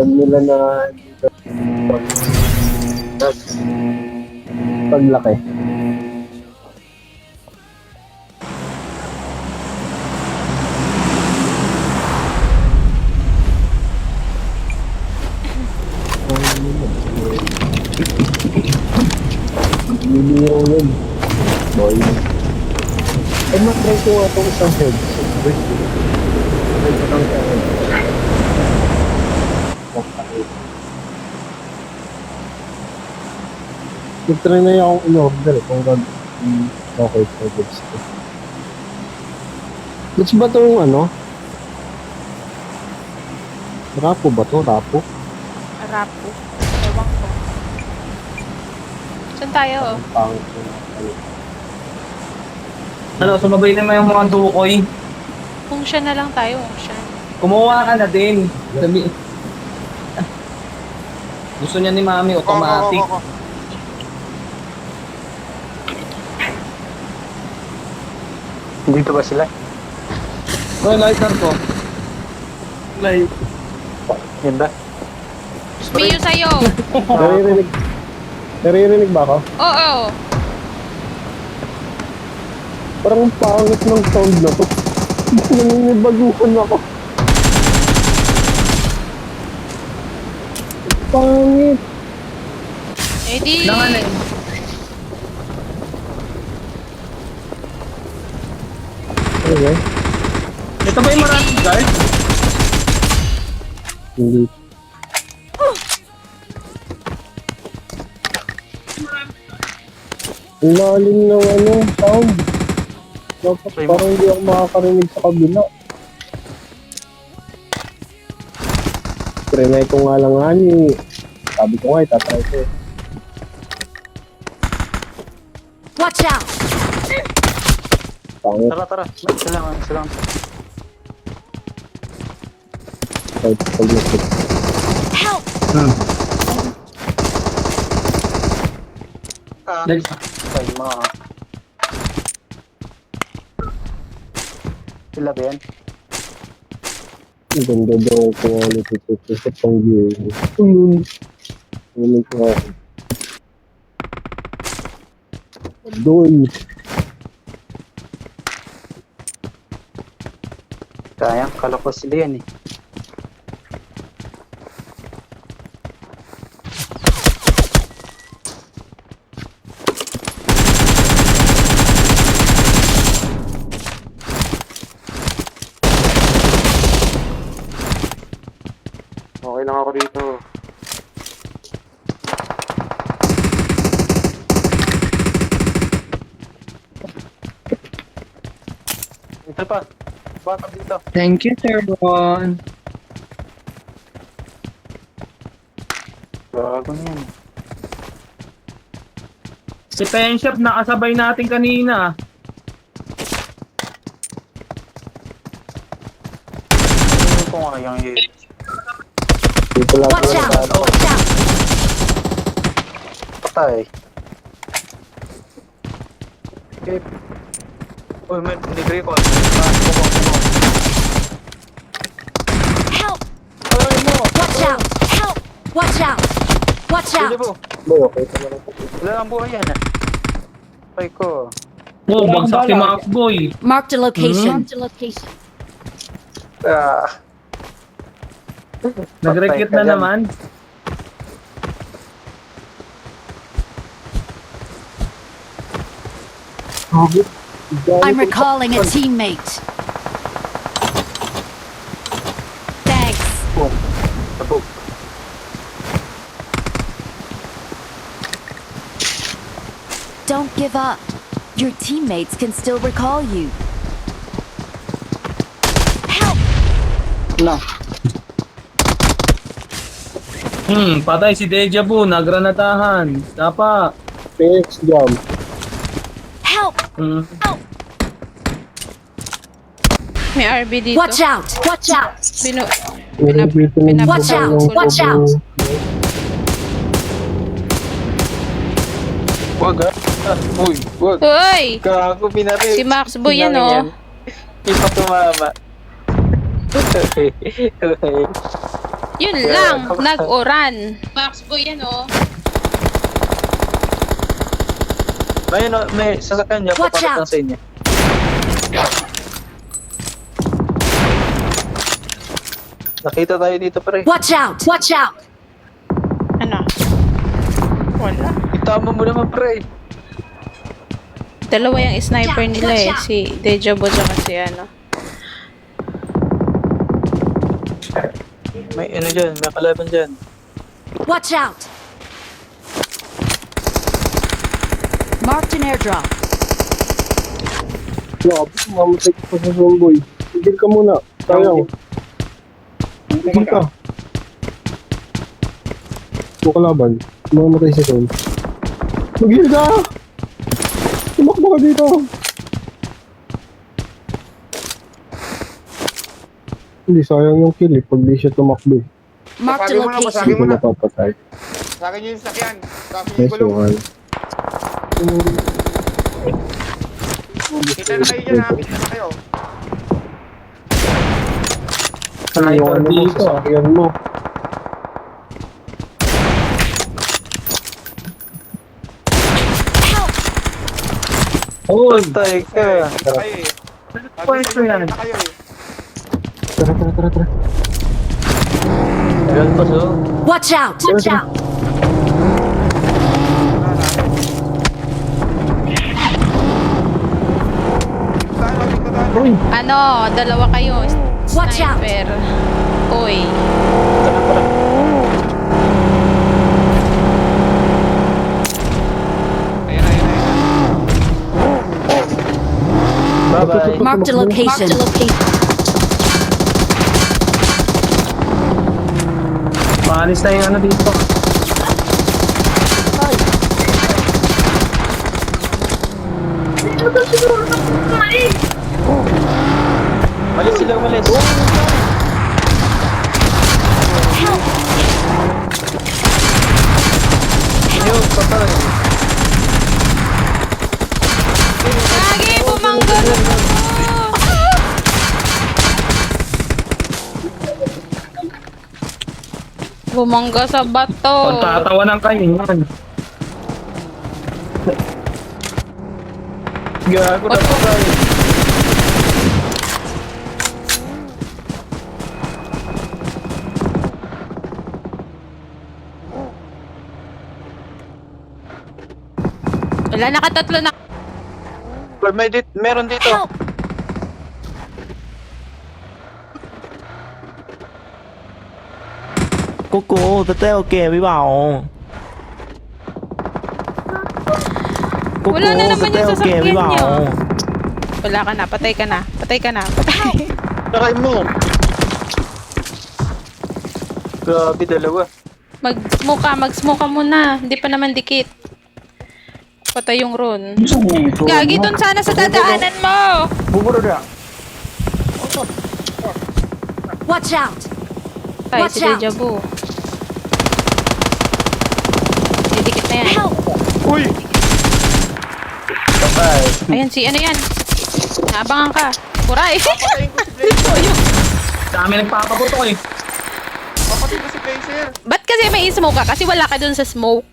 nila na paglaki. Bibiro yun. Boy. Eh, matry ko nga itong isang headset. Wait. Wait ko lang kaya. Nag-try na yung akong in-order kung okay for goods ko. Goods ba itong ano? Rapo ba ito? Rapo? Rapo. Ewan ko. Saan tayo? Pangit ko na. Ano, sumabay naman yung mga dukoy. Kung siya na lang tayo, kung siya. Kumuha ka na din. Sabi... Gusto niya ni Mami automatic. Dito ba sila? Oh, lighter ko. Light. Yan ba? Miyo sa'yo! Naririnig. Naririnig ba ako? Oo! Parang pangit ng sound na to. Naninibaguhan ako. Pangit. Eh di... Naman eh. Okay. Ito ba yung maraming guard? Hindi. Ang lalim ng ano, sound. Dapat parang hindi ako makakarinig sa kabila. Trinay ko nga lang nga ni... Sabi ko nga, itatry ko. Watch out! Pangit. Tara. Isa lang. Kahit pag nasip. Help! Ay, mga... Sila ba yan? Ang ganda daw ko nga nagtutupos sa pang-view. Ano ko ako. Doon. Kaya, kala ko sila yan eh. Okay lang ako dito. Ito pa. Bata dito. Thank you, Sir Ron. Bago na yan. Si Penshop nakasabay natin kanina. Ano ko nga yung yun? Dito lang. Watch out! Watch out! Patay. Okay. Uy, may nag-recall. Help! Ay mo! Watch out! Help! Watch out! Watch Hindi out! po. Boy, okay ka naman. Wala lang buhay yan ah. Ay ko. Oh, bagsak si Max Boy. Marked a location. Marked a location. Ah. Nag-recruit na naman. I'm recalling a teammate. Thanks. Boom. Tabog. Don't give up. Your teammates can still recall you. Help! Na. Patay si Deja Vu, nagranatahan. Tapa. Phoenix jump. Help! May RB dito. Watch out! Watch out! Watch out! Watch out! Wag ah. Uy, wag. Hoy! Gago, pinari. Si Max Boy yan, oh. Hindi pa tumama. Yun Yeah, lang, kamusta? nag-uran. Max boy yan oh. May sasakyan niya, Watch papakit out. lang sa inyo. Nakita tayo dito, pre. Watch out! Watch out! Ano? Wala. Itama mo naman, pre. Dalawa yung sniper nila eh. Si Deja Vu tsaka si ano. May ano dyan, may kalaban dyan. Watch out! Marked an airdrop. Grabe, mamatay ka pa sa zomboy. Tigil ka muna. Sayang. Tigil ka. Huwag kalaban. Mamatay sa zone. Mag-heal ka! Tumakbo ka dito. Hindi, sayang yung kill eh. Pag di siya tumakbo. Marked a location. Hindi ko napapatay. Sa akin yung sakyan. Sa akin yung Nice gulong. one. Kita na kayo dyan ha. Kita na kayo. Yung ano mo, dito. sasakyan mo. Uy! Patay ka. Kita kayo eh. Pwesto yan. Kita kayo eh. Tara. Ayan pa, so. Watch out! Watch out! Saan ako yung tatahan? Uy! Ano, dalawa kayo. Watch out. Sniper. Uy. Ayan, ayan, ayan. Bye-bye. Marked a location. Paalis na yung ano dito. Malis sila, malis. Yung, patay. Lagi, bumangga na ako. Bumangga sa bato. Pagtatawanan kayo yan. Gago na patay. Wala, nakatatlo na. Meron dito. Help! Cô tới teo kìa với bảo. Wala na naman yung sasakyan với bảo. niyo. Wala ka na, patay ka na. Patay ka na, patay. Sakay mo. Grabe, dalawa. Mag-smoke ka muna. Hindi pa naman dikit. Patay yung run. Gagi dun sana sa dadaanan mo. Watch out! Ay, Watch si out. Deja Vu. Didikit na yan. Help! Uy! Patay. Ayan, si ano yan? Naabangan ka. Kuray. Papatayin ko si Blazer. Dami nagpapaputok eh. Papatayin ko si Blazer. Ba't kasi may smoke ka? Kasi wala ka dun sa smoke.